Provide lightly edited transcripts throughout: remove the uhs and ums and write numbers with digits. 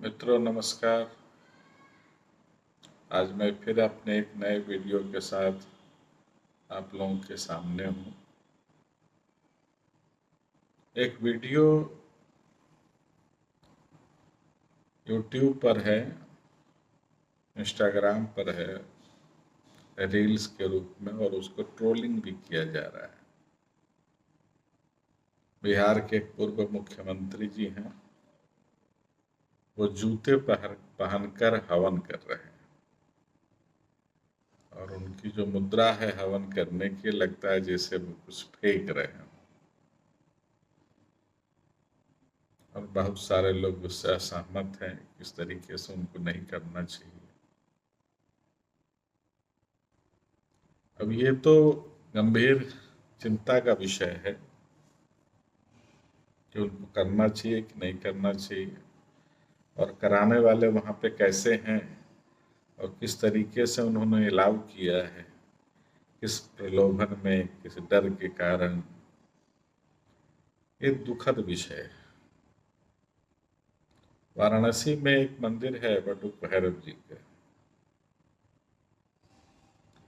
मित्रों नमस्कार। आज मैं फिर अपने एक नए वीडियो के साथ आप लोगों के सामने हूँ। एक वीडियो YouTube पर है, इंस्टाग्राम पर है, रील्स के रूप में, और उसको ट्रोलिंग भी किया जा रहा है। बिहार के एक पूर्व मुख्यमंत्री जी हैं, वो जूते पहनकर हवन कर रहे हैं और उनकी जो मुद्रा है हवन करने की, लगता है जैसे वो कुछ फेंक रहे हैं और बहुत सारे लोग उससे असहमत हैं। किस तरीके से उनको नहीं करना चाहिए। अब ये तो गंभीर चिंता का विषय है कि उनको करना चाहिए कि नहीं करना चाहिए, और कराने वाले वहाँ पे कैसे हैं और किस तरीके से उन्होंने अलाउ किया है, किस प्रलोभन में, किस डर के कारण। ये दुखद विषय है। वाराणसी में एक मंदिर है बटुक भैरव जी का,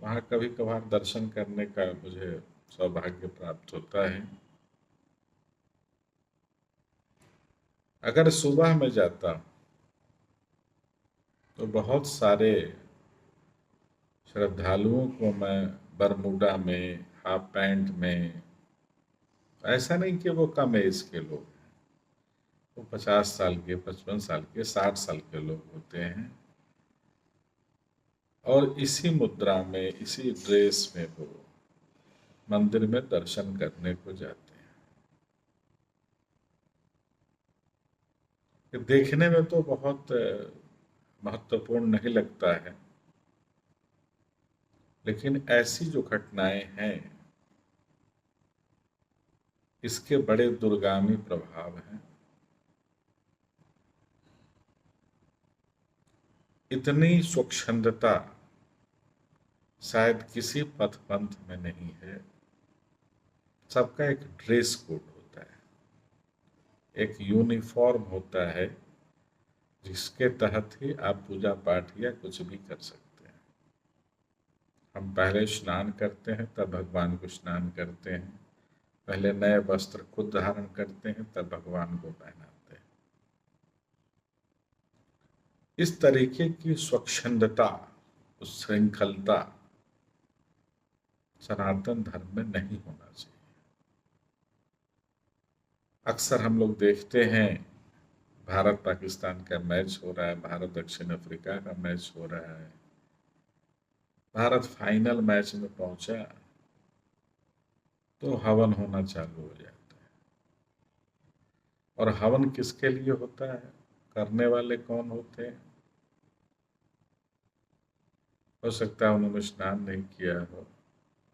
वहाँ कभी कभार दर्शन करने का मुझे सौभाग्य प्राप्त होता है। अगर सुबह में जाता तो बहुत सारे श्रद्धालुओं को मैं बरमूडा में, हाफ पैंट में, ऐसा नहीं कि वो कम एज के लोग हैं, वो 50 साल के, 55 साल के, 60 साल के लोग होते हैं, और इसी मुद्रा में, इसी ड्रेस में वो मंदिर में दर्शन करने को जाते हैं। ये देखने में तो बहुत महत्वपूर्ण नहीं लगता है, लेकिन ऐसी जो घटनाएं हैं, इसके बड़े दूरगामी प्रभाव हैं। इतनी स्वच्छंदता शायद किसी पथ पंथ में नहीं है। सबका एक ड्रेस कोड होता है, एक यूनिफॉर्म होता है, जिसके तहत ही आप पूजा पाठ या कुछ भी कर सकते हैं। हम पहले स्नान करते हैं, तब भगवान को स्नान करते हैं। पहले नए वस्त्र खुद धारण करते हैं, तब भगवान को पहनाते हैं। इस तरीके की स्वच्छंदता, श्रृंखलता सनातन धर्म में नहीं होना चाहिए। अक्सर हम लोग देखते हैं, भारत पाकिस्तान का मैच हो रहा है, भारत दक्षिण अफ्रीका का मैच हो रहा है, भारत फाइनल मैच में पहुंचा तो हवन होना चालू हो जाता है। और हवन किसके लिए होता है, करने वाले कौन होते हैं? हो सकता है उन्होंने स्नान नहीं किया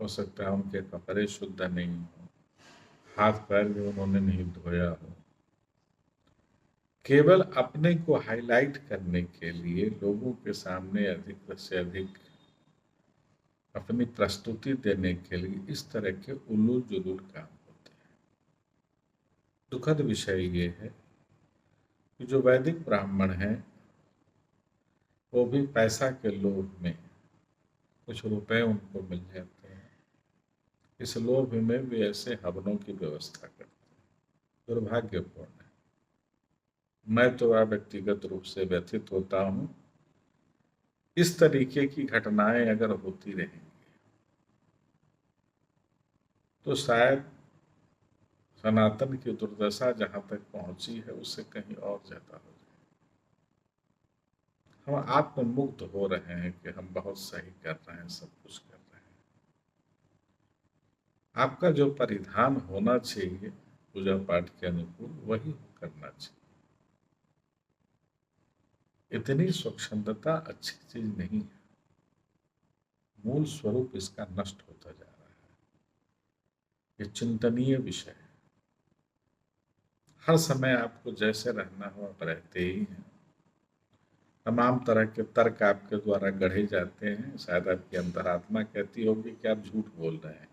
हो सकता है उनके कपड़े शुद्ध नहीं हो, हाथ पैर भी उन्होंने नहीं धोया हो। केवल अपने को हाईलाइट करने के लिए, लोगों के सामने अधिक से अधिक अपनी प्रस्तुति देने के लिए इस तरह के उल्लू जुलूल काम होते हैं। दुखद विषय ये है कि जो वैदिक ब्राह्मण हैं, वो भी पैसा के लोभ में, कुछ रुपए उनको मिल जाते हैं, इस लोभ में भी ऐसे हवनों की व्यवस्था करते हैं। दुर्भाग्यपूर्ण है। मैं तो व्यक्तिगत रूप से व्यथित होता हूँ। इस तरीके की घटनाएं अगर होती रहेंगी तो शायद सनातन की दुर्दशा जहां तक पहुंची है, उससे कहीं और ज्यादा हो जाए। हम आत्ममुक्त हो रहे हैं कि हम बहुत सही कर रहे हैं, सब कुछ कर रहे हैं। आपका जो परिधान होना चाहिए पूजा पाठ के अनुकूल, वही करना चाहिए। इतनी स्वच्छंदता अच्छी चीज नहीं है। मूल स्वरूप इसका नष्ट होता जा रहा है। ये चिंतनीय विषय है। हर समय आपको जैसे रहना हो आप रहते ही हैं। तमाम तरह के तर्क आपके द्वारा गढ़े जाते हैं। शायद आपकी अंतरात्मा कहती होगी कि आप झूठ बोल रहे हैं,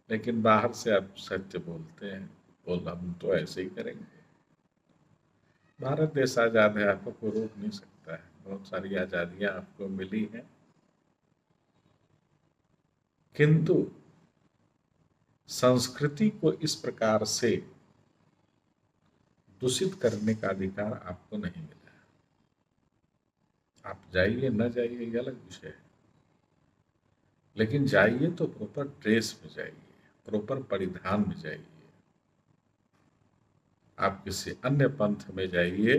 लेकिन बाहर से आप सत्य बोलते हैं। बोल हम तो ऐसे ही करेंगे। भारत देश आज़ाद है, आपको कोई रोक नहीं सकता है। बहुत सारी आज़ादियाँ आपको मिली हैं, किंतु संस्कृति को इस प्रकार से दूषित करने का अधिकार आपको नहीं मिला है। आप जाइए न जाइए ये अलग विषय है, लेकिन जाइए तो प्रॉपर ड्रेस में जाइए, प्रॉपर परिधान में जाइए। आप किसी अन्य पंथ में जाइए,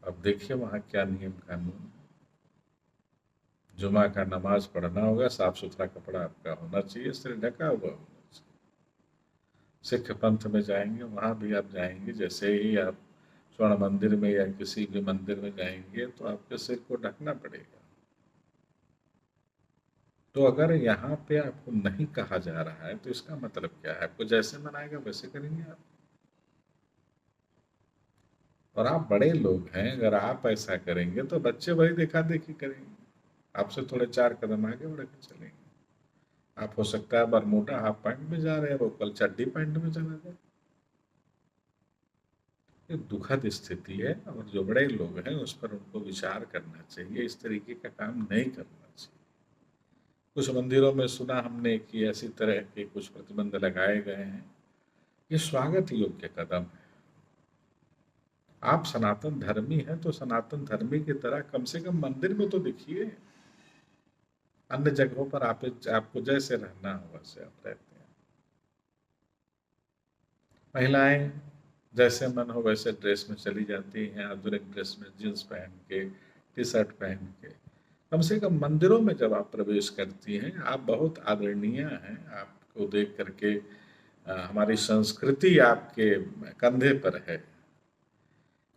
अब देखिए वहां क्या नियम कानून। जुमा का नमाज पढ़ना होगा, साफ सुथरा कपड़ा आपका होना चाहिए, सिर ढका हुआ होना चाहिए। सिख पंथ में जाएंगे, वहां भी आप जाएंगे, जैसे ही आप स्वर्ण मंदिर में या किसी भी मंदिर में जाएंगे तो आपके सिर को ढकना पड़ेगा। तो अगर यहाँ पे आपको नहीं कहा जा रहा है तो इसका मतलब क्या है? आपको जैसे मनाएगा वैसे करेंगे आप। और आप बड़े लोग हैं, अगर आप ऐसा करेंगे तो बच्चे वही देखा देखी करेंगे, आपसे थोड़े 4 कदम आगे बढ़ के चलेंगे। आप हो सकता है बरमूडा हाफ पैंट में जा रहे हैं, वो कल चड्डी पैंट में चला जाए। ये दुखद स्थिति है, और जो बड़े लोग हैं उस पर उनको विचार करना चाहिए, इस तरीके का काम नहीं करना चाहिए। कुछ मंदिरों में सुना हमने कि ऐसी तरह के कुछ प्रतिबंध लगाए गए हैं। ये स्वागत योग्य कदम है। आप सनातन धर्मी हैं तो सनातन धर्मी की तरह कम से कम मंदिर में तो दिखिए। अन्य जगहों पर आपको जैसे रहना हो वैसे आप रहते हैं। महिलाएं जैसे मन हो वैसे ड्रेस में चली जाती हैं, आधुनिक ड्रेस में, जींस पहन के, टी शर्ट पहन के। कम से कम मंदिरों में जब आप प्रवेश करती हैं, आप बहुत आदरणीय हैं। आपको देख करके हमारी संस्कृति आपके कंधे पर है।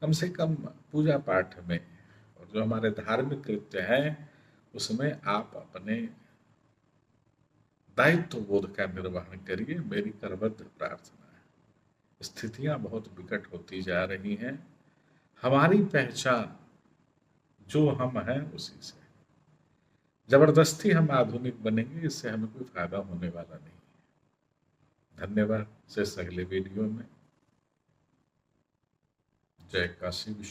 कम से कम पूजा पाठ में और जो हमारे धार्मिक कृत्य हैं उसमें आप अपने दायित्व बोध का निर्वहन करिए, मेरी करबद्ध प्रार्थना है। स्थितियां बहुत विकट होती जा रही हैं। हमारी पहचान जो हम हैं उसी से। जबरदस्ती हम आधुनिक बनेंगे, इससे हमें कोई फायदा होने वाला नहीं है। धन्यवाद। से अगले वीडियो में। जय काशी विश्व।